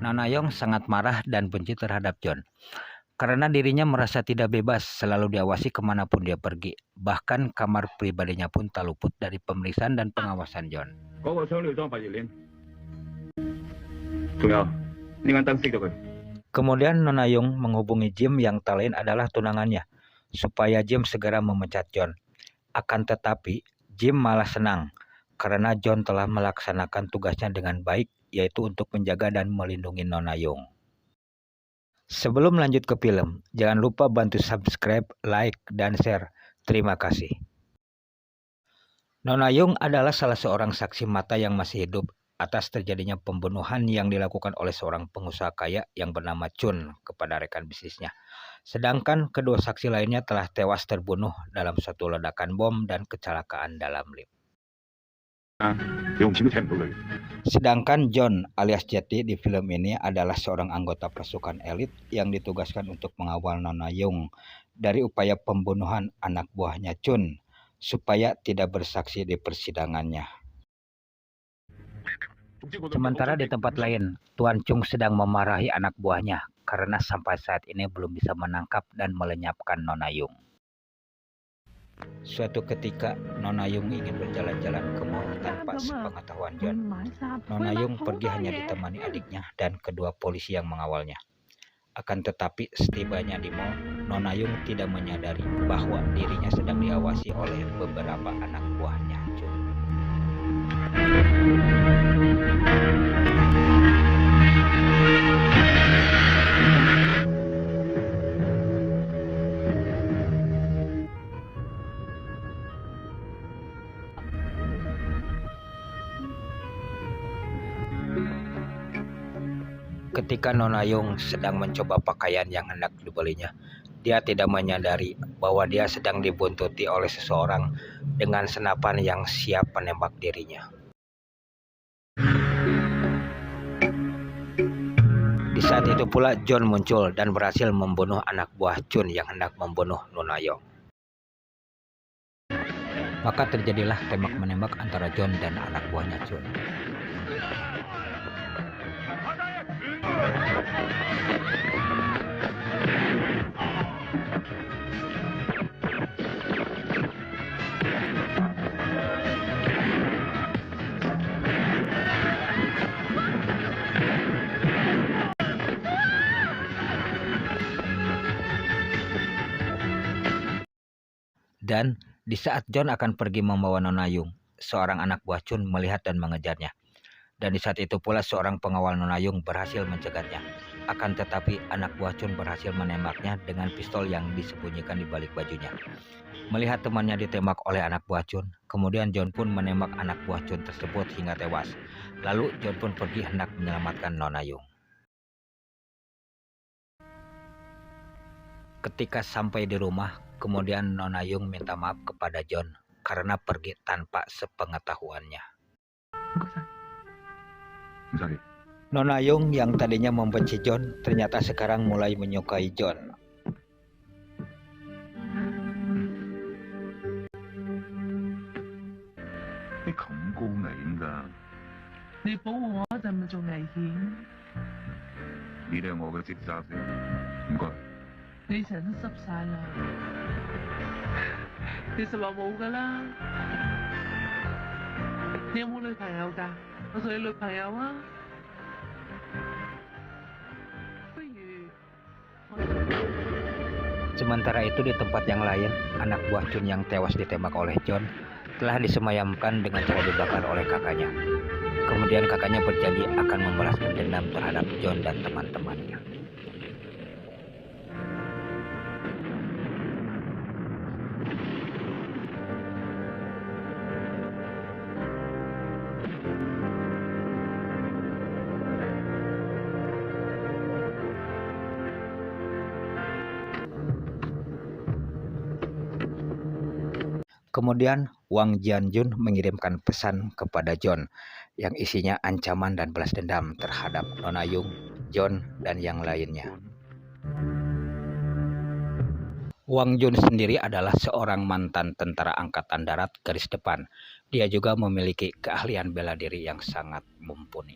Nona Yong sangat marah dan benci terhadap John. Karena dirinya merasa tidak bebas, selalu diawasi kemanapun dia pergi. Bahkan kamar pribadinya pun tak luput dari pemeriksaan dan pengawasan John. Kemudian Nona Yong menghubungi Jim yang tak lain adalah tunangannya, supaya Jim segera memecat John. Akan tetapi, Jim malah senang, karena John telah melaksanakan tugasnya dengan baik, yaitu untuk menjaga dan melindungi Nona Yong. Sebelum lanjut ke film, jangan lupa bantu subscribe, like, dan share. Terima kasih. Nona Yong adalah salah seorang saksi mata yang masih hidup atas terjadinya pembunuhan yang dilakukan oleh seorang pengusaha kaya yang bernama Chun kepada rekan bisnisnya. Sedangkan kedua saksi lainnya telah tewas terbunuh dalam suatu ledakan bom dan kecelakaan dalam lift. Sedangkan John alias Jeti di film ini adalah seorang anggota pasukan elit yang ditugaskan untuk mengawal Nona Yong dari upaya pembunuhan anak buahnya Chun supaya tidak bersaksi di persidangannya. Sementara di tempat lain, Tuan Chung sedang memarahi anak buahnya karena sampai saat ini belum bisa menangkap dan melenyapkan Nona Yong. Suatu ketika, Nona Yong ingin berjalan-jalan ke mall tanpa sepengetahuan John. Nona Yong pergi hanya ditemani adiknya dan kedua polisi yang mengawalnya. Akan tetapi setibanya di mall, Nona Yong tidak menyadari bahwa dirinya sedang diawasi oleh beberapa anak buahnya John. Ketika Nona Yong sedang mencoba pakaian yang hendak dibelinya, dia tidak menyadari bahwa dia sedang dibuntuti oleh seseorang dengan senapan yang siap menembak dirinya. Di saat itu pula John muncul dan berhasil membunuh anak buah Chun yang hendak membunuh Nona Yong. Maka terjadilah tembak-menembak antara John dan anak buahnya Chun. Dan di saat John akan pergi membawa Nona Yong, seorang anak buah Chun melihat dan mengejarnya. Dan di saat itu pula seorang pengawal Nona Yong berhasil mencegatnya. Akan tetapi anak buah Chun berhasil menembaknya dengan pistol yang disembunyikan di balik bajunya. Melihat temannya ditembak oleh anak buah Chun, kemudian John pun menembak anak buah Chun tersebut hingga tewas. Lalu John pun pergi hendak menyelamatkan Nona Yong. Ketika sampai di rumah, kemudian Nona Yong minta maaf kepada John karena pergi tanpa sepengetahuannya. Nona Yong yang tadinya membenci John ternyata sekarang mulai menyukai John. Sementara itu di tempat yang lain, anak buah Chun yang tewas ditembak oleh John telah disemayamkan dengan cara dibakar oleh kakaknya. Kemudian kakaknya berjanji akan membalaskan dendam terhadap John dan teman-temannya. Kemudian Wang Jianjun mengirimkan pesan kepada John yang isinya ancaman dan balas dendam terhadap Nona Yong, John, dan yang lainnya. Wang Jun sendiri adalah seorang mantan tentara angkatan darat garis depan. Dia juga memiliki keahlian bela diri yang sangat mumpuni.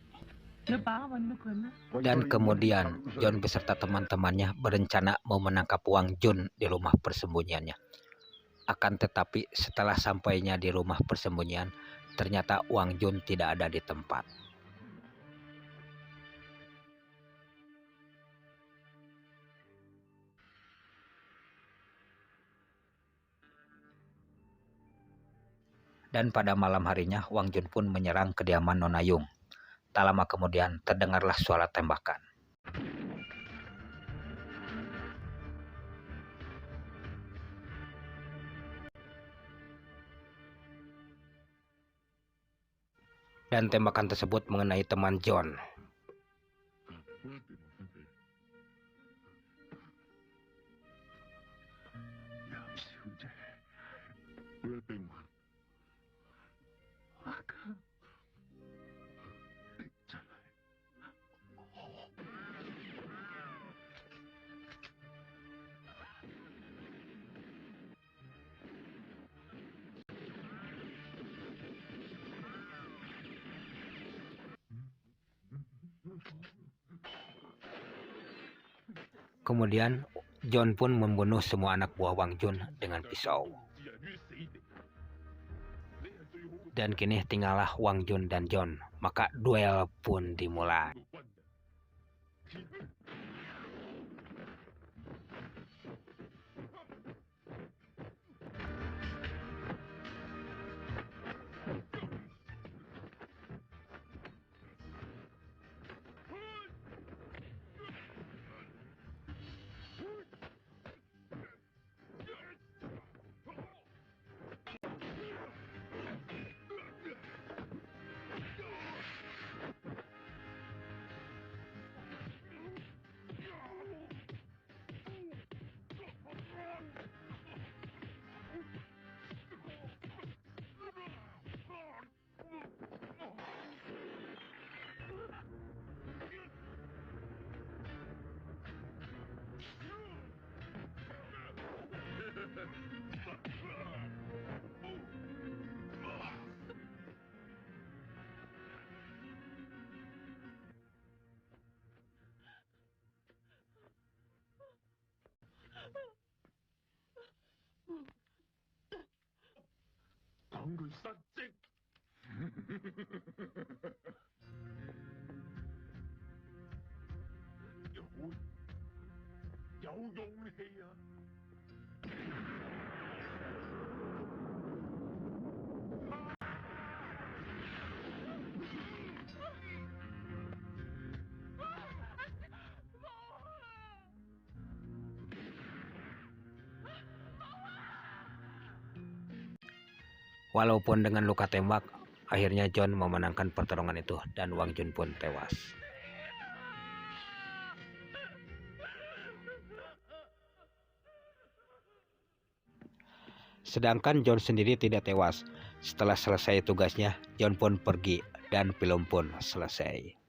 Dan kemudian John beserta teman-temannya berencana mau menangkap Wang Jun di rumah persembunyiannya. Akan tetapi setelah sampainya di rumah persembunyian, ternyata Wang Jun tidak ada di tempat. Dan pada malam harinya Wang Jun pun menyerang kediaman Nona Yung. Tak lama kemudian terdengarlah suara tembakan. Dan tembakan tersebut mengenai teman John. Kemudian John pun membunuh semua anak buah Wang Jun dengan pisau. Dan kini tinggallah Wang Jun dan John, maka duel pun dimulai. Walaupun dengan luka tembak, akhirnya John memenangkan pertarungan itu dan Wang Jun pun tewas. Sedangkan John sendiri tidak tewas. Setelah selesai tugasnya, John pun pergi dan film pun selesai.